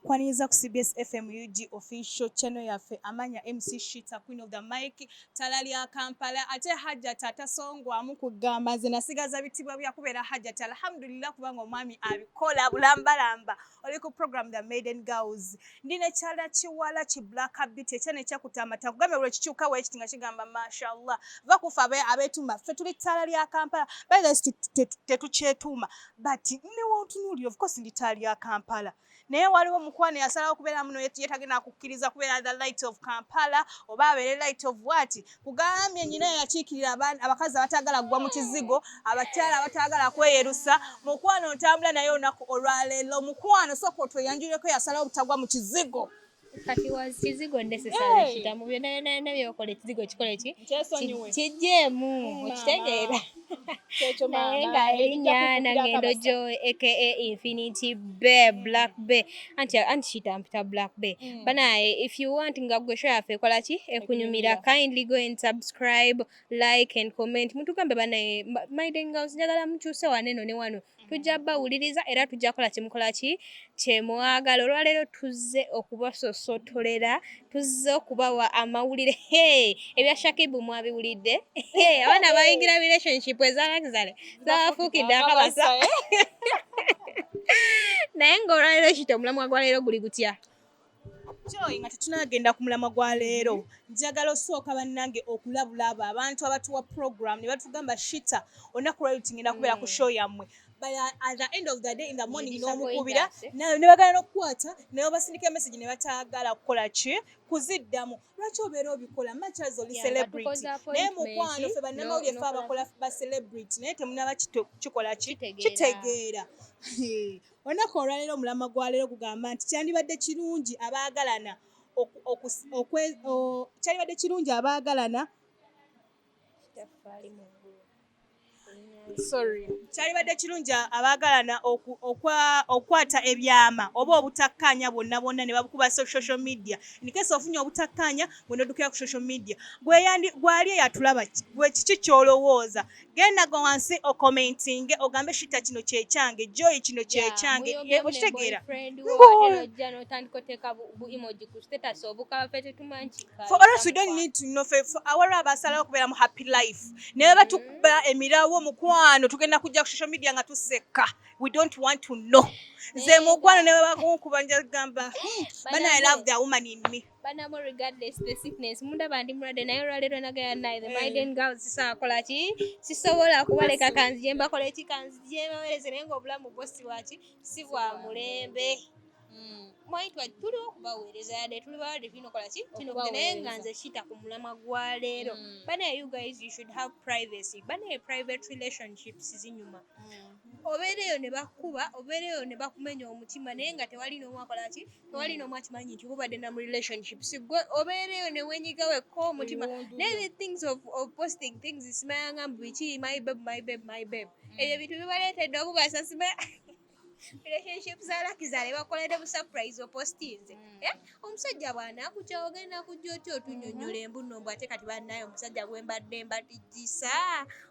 Kwaniriza ku CBS FM UG official channel yaffe amanya MC Shitah Queen of the Mic talali ya Kampala ate Hajjat atasongwamu kugamba nze nasigaza bitibwa bya kubeera Hajjat alhamdulillah kubanga omwami abikola bulambalamba oli ku program the Maiden Galz ndine chala chiwala chi black beat ekyane kyakutamata kugambe bwe kikyuka we kitinga kigamba mashallah vakufa abetuma ffe tuli talali ya Kampala by the tetukyetuma but ne wontunuli of course ndi talali ya Kampala naye waliwo mukwane yasalawo kubeera muno yetagenda kukkiriza kubeera the light of Kampala oba abeere light of what kugambye nyina yakiikirira abakazi abatagala kugwa mu kizigo abakyala abatagala kweyerusa mukwano ntambula naye olunaku olwaleero mukwano soko tweyanjuleko yasalawo butagwa mu kizigo kati wazizigo ndesesala Shitah mu byonna byokole kizigo kikole ki kijjeemu okitegeera naye nga erinnya nangendo Joy aka Infinity Bea Black Bea anti Shitah mpita Black Bea banaye if you want nga gwe show yaffe ekola ki ekunyumira kindly go and subscribe like and comment mutugambe banaye Maiden Galz njagala mukyuse waneno ne wano tujja bawuliriza era tujja kola kimukola ki kyemwagala olwaleero tuzze okubasosotolera tuzze okubawa amawulire ebya Shakibu mwabiwulidde abaana bayingira relationship ezalakizale zafuukidde akabasa naye ng'olwaleero Shitah omulamwa gwa leero guli gutya Joy nga tetunagenda ku mulamwa gwa leero njagala osooka bannange okulabula abo abantu abatuwa program ne batugamba Shitah olunaku lwali tugenda kubeera ku show yammwe but at the end of the day in the morning n'omukubira ne bagala n'okukwata ne basindika message ne bataagala kukola ki kuziddamu lwaki obeera obikola matches oli celebrity naye mukwano ffe bannamawulire ffe abakola ba celebrity naye temunaba kikola ki kitegeera olunaku olwaleero omulamwa gwa leero gugamba nti kyandibadde kirungi abaagalana kyandibadde kirungi abaagalana kyalibadde kirungi abaagalana okwata ebyama oba obutakkaanya bonna bonna ne babukuba social media in case ofunye obutakkaanya bw'onoddukira ku social media gwali eyatulaba gwe kiki kyolowooza genda go wansi okomentinge ogambe Shitah kino kyekyange Joy kino kyekyange okitegeera for us we don't need to know awalwa abasalawo okubeera mu happy life naye batukuba emirawo mukwano tugenda kujja ku social media nga tuseka we don't want to know nze mukwano ne bakunkuba njagamba bana I love the woman in me banamo regardless the sickness mundaba ndi mulwadde naye olwaleero nagaya naye the Maiden Galz sisakola ki sisobola kubaleka kanzije mbakole ki kanzije bawereze naye ng'obulamu bwo si bwaki si bwa mulembe mwaitwa tuliwo okubaweereza yadde tuli bawadde tulinokola ki kino naye nga nze Shitah ku mulamwa gwa leero banaye you guys you should have privacy banaye private relationships zinyuma obeereyo ne bakuba obeereyo ne bakumenya omutima naye nga tewali n'omu akola ki tewali n'omu akimanyi nti mubadde na mu relationship si gwe obeereyo ne wenyiga wekka omutima naye the things of posting things simayanga biki my babe ebyo bintu bibaleetedde okubasa relationships zalakizale bakolere bu surprise opostinze omusajja bwana kujja ogenda kujja oti otunyonyola embunombo ate kati bannaye omusajja gwembadde mbadijisa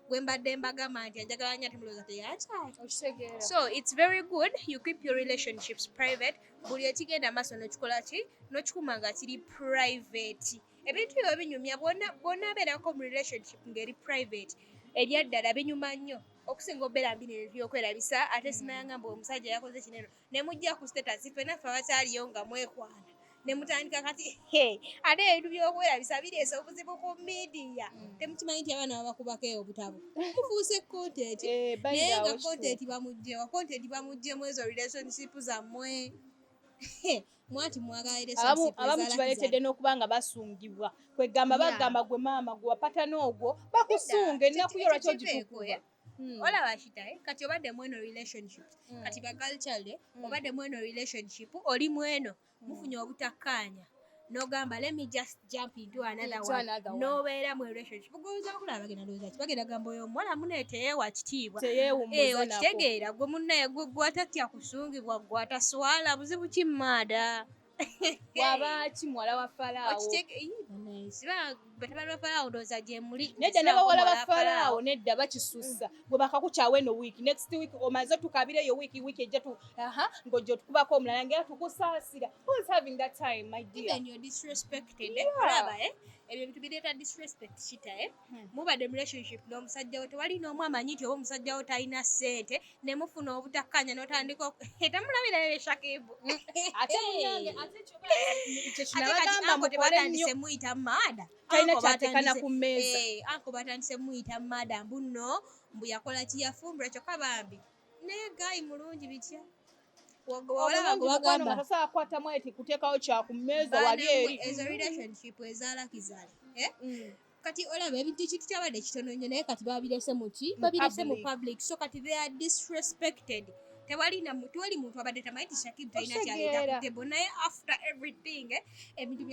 gwembadde mbagamba nti njagala nnyo tumuloza teyakyali so it's very good you keep your relationships private buli ekigenda maaso n'okikola ki n'okikuma nga kiri private ebintu ebyo binyumya bwonna abeerako mu relationship ng'eri private eryaddala binyuma nnyo okusinga obeera mbinene byokwerabisa ate simayanga mbu omusajja yakoze kineno ne mujja ku status ffenna ffe abakyaliyo nga mwekwana ne mutandika kati ate ebintu byokwerabisa bireese obuzibu ku midiya temukimanyi nti abaana babakubako eyo obutabo mufuuse content naye nga content bamuggyemu ezo relationship zammwe mwati mwagala abamu kibaleetedde n'okuba nga basungibwa kwegamba bagamba gwe maama gwe wapata n'ogwo bakusunga ennaku yo lwaki ogitukuba olaba Shitah kati obadde mweno relationship kati bagalchalde obadde mweno relationship oli mweno mufunye obutakkaanya n'ogamba let me just jump into another one nobeera mu relationship goza okulaba bagenda ndowooza bagenda gamba oyo omuwala muneeteyeewa kitiibwa okitegeera gwe munnaye gwe gwatatya kusungibwa gwataswala buzibu kimmaada wabaki muwala wa Falaawo batabani ba Falaawo ndowooza gye muli nedda ne bawala ba Falaawo nedda bakisussa bwe bakakukyawa eno week next week omaze tukabireyo week ejja ng'ojja otukubako omulala ngera tukusaasira. Who's having that time, my dear? Even you're disrespected. Olaba ebintu bireeta disrespect Shitah mubadde mu relationship n'omusajja wo tewali n'omu amanyi nti oba omusajja wo talina ssente ne mufuna obutakkaanya n'otandika temulabirayo eshakibu ate munyange ate anko tebatandise muyita maada talina kyatekana ku mmeeza anko batandise muyita maada mbuno mbu yakola kiyafumbula kyokka bambi naye gayi mulungi bitya tasobola kukwatamu eti kuteekawo kyakummeeza wali eri ezo relationship ezaalakizale kati olaba ebintu ekintu kyabadde kitono nnyo naye kati babirese mu public so kati they are disrespected tewali muntu abadde tamanyi ti Shakib talina kyaleeta ku table naye after everything ebintu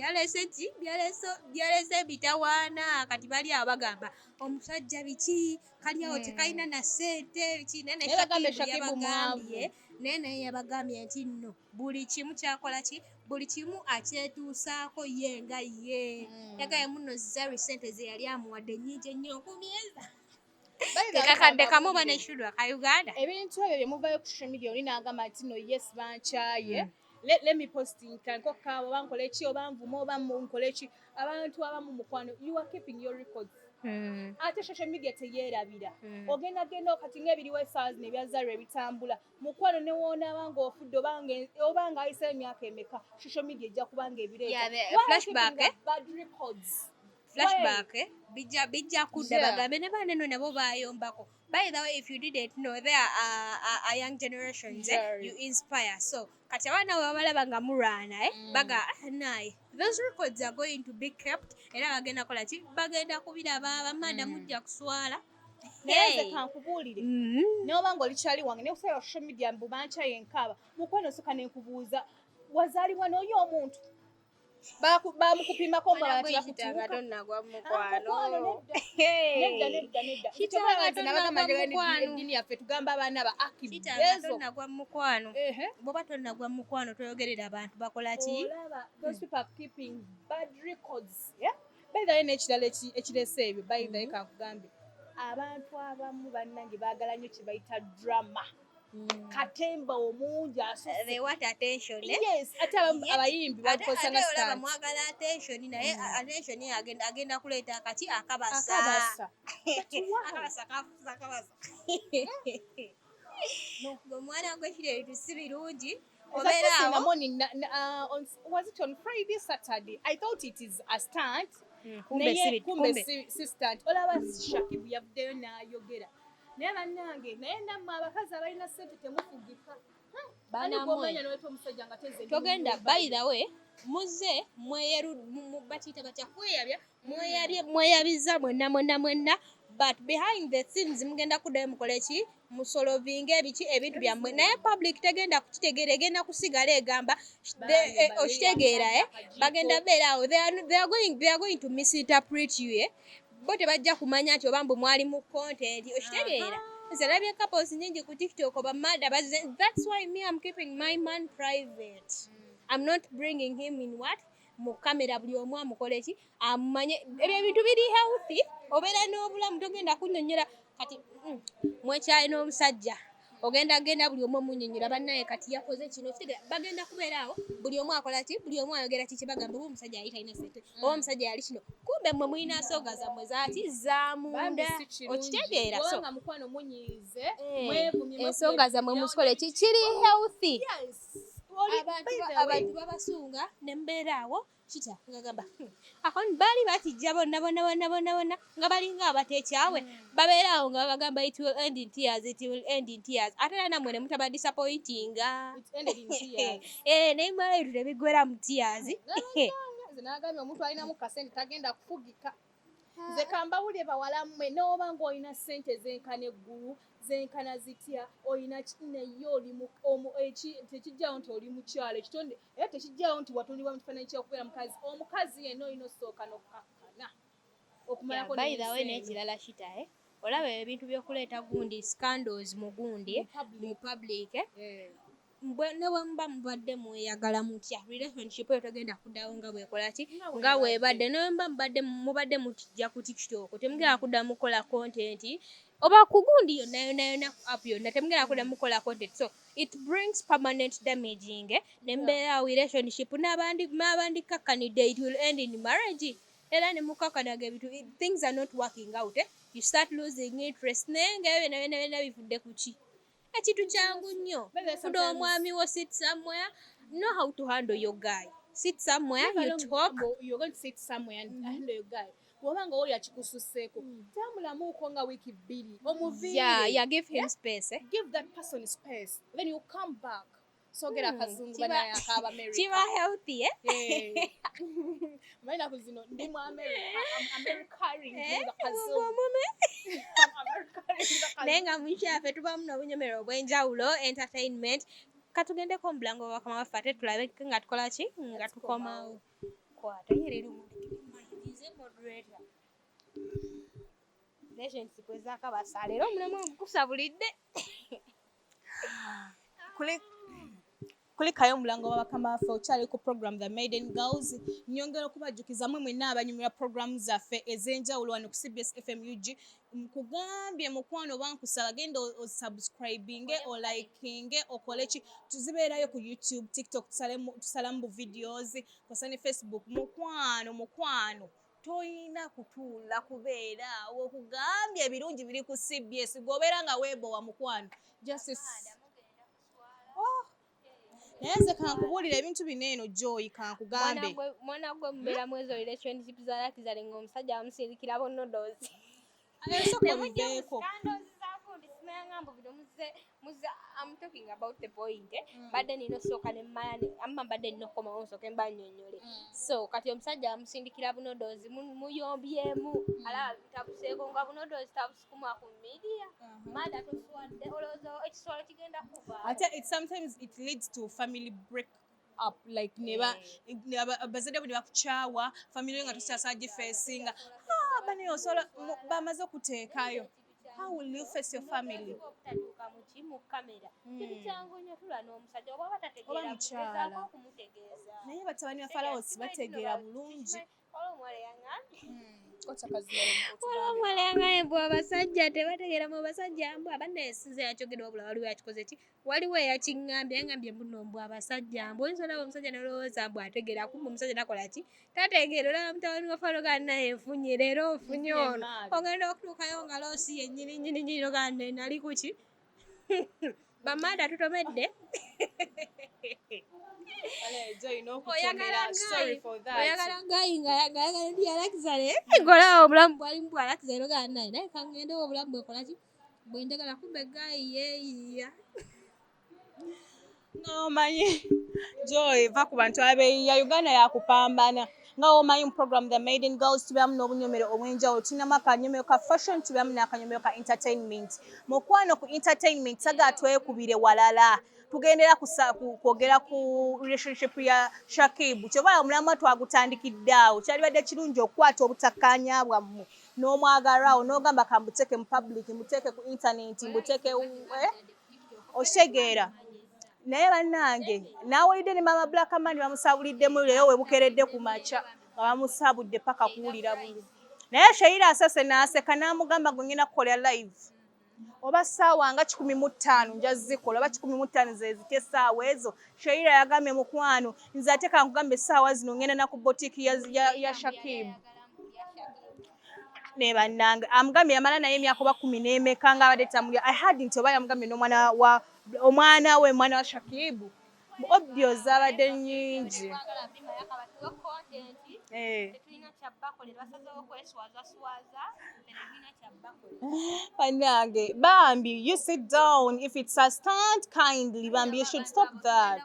byalese bitawaana kati bali awo bagamba omusajja biki kali awo tekalina na ssente biki naye Shakib yabagambye naye yabagambye nti nno buli kimu kyakola ki buli kimu akyetuusaako ye nga ye yagaye muno zari ssente ze yali amuwadde nnyingi ennyo okumyeza kakadde kamu baneshulwa ka Uganda ebintu ebyo bye muvayo ku social media oli n'agamba nti no yes bankyaye let me posting kanko kaabo bankola eki oba nvuma oba munkola eki abantu abamu mukwano you are keeping your records ate social media teyeerabira ogenda kati ng'ebiriwo esaazi nebyazarwa ebitambula mukwano ne woonaba ng'ofudde oba ng'ayiseyo emyaka emeka social media ejja kubanga ebireeta flashback bijja kudda bagambe ne baana eno nabo bayombako. By the way, if you didn't know, there are young generations you inspire. So kati abaana babalaba nga murwana baga naye those records are going to be kept era bagenda kola ki bagenda kubiraba bamanda mujja kuswala naye kankubuulire n'oba ng'olikyali wange ne kusala social media mbu bankyaye nkaba mukwano soka ne nkubuuza wazaalibwa n'oyo omuntu bamukupimako mba bati bakutuuka tonnagwa mukwano nedda eddiini yaffe tugamba abaana ba akibezo tonnagwa mukwano bw'oba tonnagwa mukwano toyogerera abantu bakola ki those people are keeping bad records by the way n'ekirala ekirese ebyo by the way kankugambe abantu abamu bannange baagala nnyo kye bayita drama katemba omungi they want attention yes ate abayimbi bakozanga stand mwagala attention naye attention agenda kuleeta akati akabasa omwana gwekire bitusi birungi obeera morning was it on Friday Saturday I thought it is a stunt kumbe si stunt olaba Shakib yavuddeyo n'ayogera naye bannange naye nammwe abakazi abalina ssente temufugika togenda by the way muze bakiyita batya mweyabiza mwenna but behind the scenes mugenda kuddayo mukole ki musolovinga ebintu byammwe naye public tegenda kukitegeera egenda kusigala egamba okitegeera bagenda beeraawo they are going to misinterpret you bo tebajja kumanya nti oba mbu mwali mu content okitegeera nze nalabye couples nyingi ku TikTok oba mada that's why me I'm keeping my man private I'm not bringing him in what mu kamera buli omu amukole ki amumanye ebyo ebintu biri healthy obeera n'obulamu togenda kunnyonnyola kati mwekyaye n'omusajja ogenda buli omu omunnyonnyola bannaye kati yakoze kino kitegeera bagenda kubeeraawo buli omu akola ki buli omu ayogera kiki bagamba oba omusajja yali talina ssente oba omusajja yali kino kumbe mmwe mulina nsonga zammwe zaaki zamunda okitegeera so ensonga zammwe muzikole ki kiri healthy abantu babasunga ne mbeeraawo Shitah ngagamba akoni baali batijja bonna nga balinga abateekyawe babeeraawo nga babagamba it will end in tears ate era nammwe ne mutaba disappointinga naye mwala ebintu tebigwera mu tears nze nagambye omuntu alinamu kasente tagenda kufugika nze kambawulire bawala mmwe n'oba ng'olina ssente zenkana eggulu zenkana zitya olina naye oli tekijjawo nti oli mukyalo ekitonde era tekijjawo nti watondibwa mu kifaananyi ky'okubeera omukazi yenna olina osooka n'okkakkana okumalako by the way n'ekirala Shitah olaba ebintu by'okuleeta gundi scandals mu gundi mu public newe mba mubadde mweyagala mutya relationship eyo togenda kuddawo nga bwekola ki nga weebadde newe mba mubadde mutijja ku TikTok temugenda kudda mukola content oba kugundi yonna app yonna temugenda kudda mukola content so it brings permanent damaging nembeera relationship n'abandi kakkanidde it will end in marriage era ne mukakanaga ebintu things are not working out you start losing interest naye nga bivudde ku ki ekintu kyangu nnyo funa omwami wo sit somewhere know how to handle your guy sit somewhere you talk you're going to sit somewhere and handle your guy bw'obanga oli akikususseeko tambulamuuko nga wiiki 2 omuviire give him space give that person space then you come back sogera akazungu banaye akaaba America kiba healthy maina kuzino ndi mu Americaring akazungu naye nga mukyafe tubamu n'obunyomero obw'enjawulo entertainment katugendeko mu bulango bw'abakama baffe ate tulabe nga tukola ki nga tukomawo kwata yereri omudize moderator relationship ezakabasa leero omulimu gusabulidde kulikayo omulango w'abakama baffe okyali ku program the Maiden Galz nyongera okubajjukiza mwe mwenna abanyumira program zaffe ez'enjawulo wano ku CBS FM UG nkugambye mukwano bankusaba genda osubscribinge olikinge okoleki tuzibeerayo ku YouTube TikTok tusalamu bu videos kosane Facebook mukwano toyina kutuula kubeera awo okugambye ebirungi biri ku CBS gobeera nga weebowa mukwano justice naye nze kankubuulira ebintu bino eno Joy kankugambe mwana gwe mubeera mwezo relationship zalakizale nga omusajja amusirikira bonodozi nemujeeko I'm talking about the point badde nino soka ne mayane amma badde nino koma onso ke mbanyonyole so kati omusajja amusindikira bunodozi muyombyemu ala tabuseeko nga bunodozi tabusukuma ku media mada toswadde olozo ekiswalo kigenda kuba ate sometimes it leads to family break up like bazadde bwe bakukyawa family nga tokyasajja facinga bane osobola bamaze okuteekayo how will you face your family naye batabani ba Falaos bategeera bulungi olwomwaleyangaye mbw abasajja tebategeera mu basajja mbw abanneesinze yakyogera wabula waliwo yakikoze ki waliwo eyakiŋŋambye yangambye mbuno mbw abasajja mbw oyinza olaba omusajja nolowooza mbw ategeera kumba omusajja nakola ki tategeera olaba mutabani wa Falo gannaye nfunye leero nfunye ono ogenda okutuukayo nga loosi yennyini oganne nali ku ki bamaada tutomedde oyagala gayi nga yagala ndi alakizale ngolawo obulamu bwalimu bwalakizale ogannaye naye kangendewo obulamu bwekola ki bwenjagala kumbe gayi yeeyiya ng'omanyi Joy va ku bantu abeeyiya Uganda yakupambana nga omanyi mu program the Maiden Galz tubeeramu n'obunyomero obw'enjawulo tulinamu akanyomero ka fashion tubeeramu n'akanyomero ka entertainment mukwano ku entertainment saga twekubire walala tugendera kwogera ku relationship ya Shakib kyova omulamwa twagutandikidde awo kyalibadde kirungi okukwata obutakkaanya bwammwe n'omwagalwawo n'ogamba kambuteeke mu public muteeke ku internet mbuteeke okitegeera naye bannange naawulidde ne mama Black Man bamusabuliddemu leero webukeredde ku makya nga bamusabudde paka kuwulira bulu naye Sheila asase n'aseka n'amugamba gwe ngenda kukolera live oba ssaawa nga 15 nja zikola oba 15 zezitya essaawa ezo Sheila yagambye mukwano nze ate kankugambe essaawa zino ngenda na ku boutique ya Shakib ne bannange amugambye yamala naye emyaka oba 10 n'emeka nga abadde tamulya I had nti oba yamugambye n'omwana wa Shakib obyo zabadde nnyingi bannange bambi you sit down if it's a stunt kindly bambi you should stop that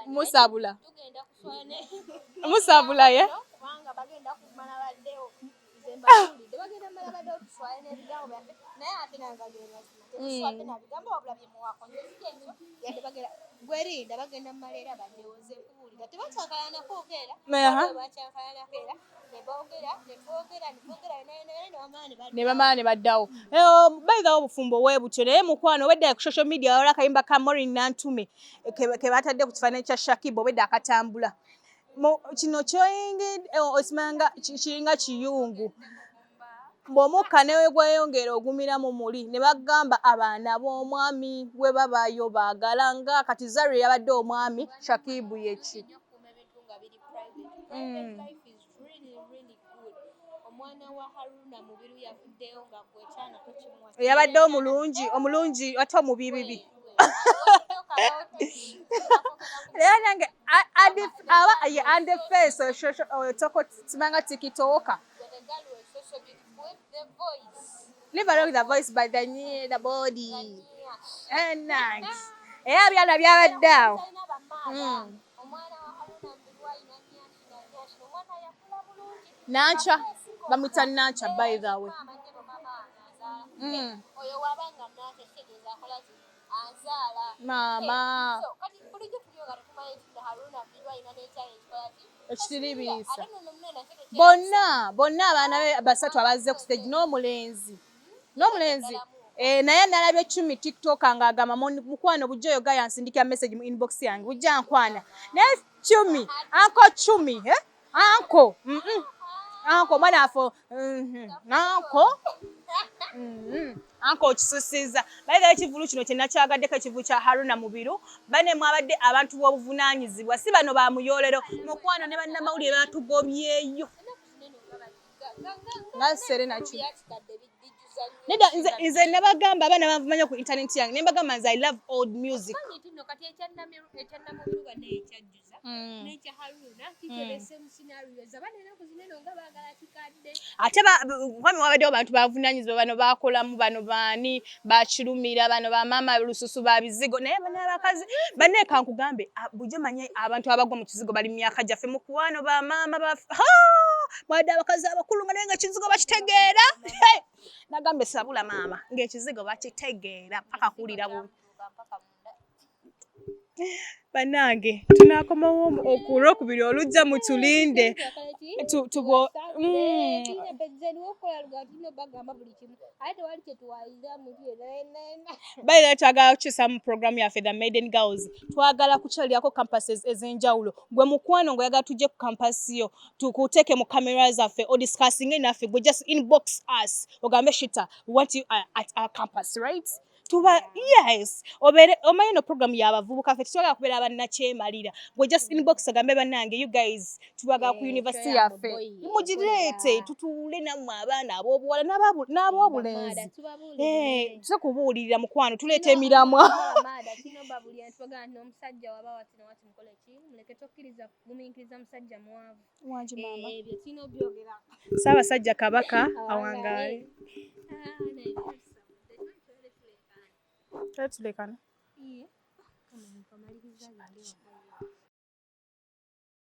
musabula ye kwerinda bagenda mu maleera baddewoze kuwulira tebakyakalana kwogera bakyakalanako era nebogera ne bamaani baddawo bayigawo obufumbo bwebutyo naye mukwano obwedda ku social media wala akayimba ka Maureen Nantume ke batadde ku kifaananyi kya Shakiba obwedda akatambula kino kyoyingidde osimanga kiringa kiyungu bw'omukka ne gweyongera ogumira mu muli ne bagamba abaana b'omwami bwe babaayo baagala nga kati Zari yabadde omwami Shakibu yeki omwana wa Haruna Mubiru yavuddeyo nga gwetana kokimwa yabadde omulungi ate omubibibi leero nange ande face toko simanga tikitoka leave alone the voice by the body and nice byana byabadde awo Nancha bamwita Nancha by the way oyo wabanga Nancha kitegeeza akola ki anzaala mama so kati bulijjo tulyoga tumanyi nti Haruna Mubiru alina n'ekyalo ekikola ki ekitiribiisa ate nno munene bonna abaana be basatu abazze ku stage n'omulenzi naye nalabye 10 TikTok ng'agamba mukwano bujja oyo ga yansindikira message mu inbox yange bujja nkwana naye 10 anko 10 anko mwana afo anko okisusiza bayita ekivulu kino kye nakyagaddeko ekivu kya Haruna Mubiru bane mwabadde abantu b'obuvunaanyizibwa si bano ba muyoolero mukwano ne bannamawulire batugobyeyo nga Serena ki neda nze nabagamba abaana banvumanya ku internet yange ne mbagamba nze I love old music kati ekyannamubiru bane ekyajjuza n'ekya Haruna kikebese mu scenarios abana ennaku zinene nga baagala kikadde ate kwami wabaddewo bantu bavunaanyizibwa bano bakolamu bano baani bakirumira bano bamaama lususu ba bizigo naye bano abakazi banne kankugambe bujjo manye abantu abagwa mu kizigo bali mu myaka gyaffe mukwano bamaama mwadde abakazi abakulu nga naye nga ekizigo bakitegeera nagambe sabula maama ng'ekizigo bakitegeera paka kuwulira bubi bannange tunaakomawo okulwokubiri olujja mutulinde bayira twagala kukyusa mu programu yaffe the Maiden Galz twagala kukyalirako campuses ez'enjawulo gwe mukwano ng'oyagala tujje ku campus yo tukuteeke mu camera zaffe odiscussinge naffe gwe just inbox us ogambe Shitah we want you at our campus right tuba yes omanyi no program y'abavubuka ffe tutwagala kubeera abannakyemalira gwe just inbox agambe bannange you guys tubagala ku university yaffe mugireete tutuule nammwe abaana ab'obuwala n'ab'obulenzi tuze kubuulirira mukwano tuleeta emiramwa omusajja waba wati nawati mukole ki muleke tokkiriza gumiikiriza musajja mwavu wangi mama ebyo kino byogera Ssaabasajja Kabaka awangaale tulekana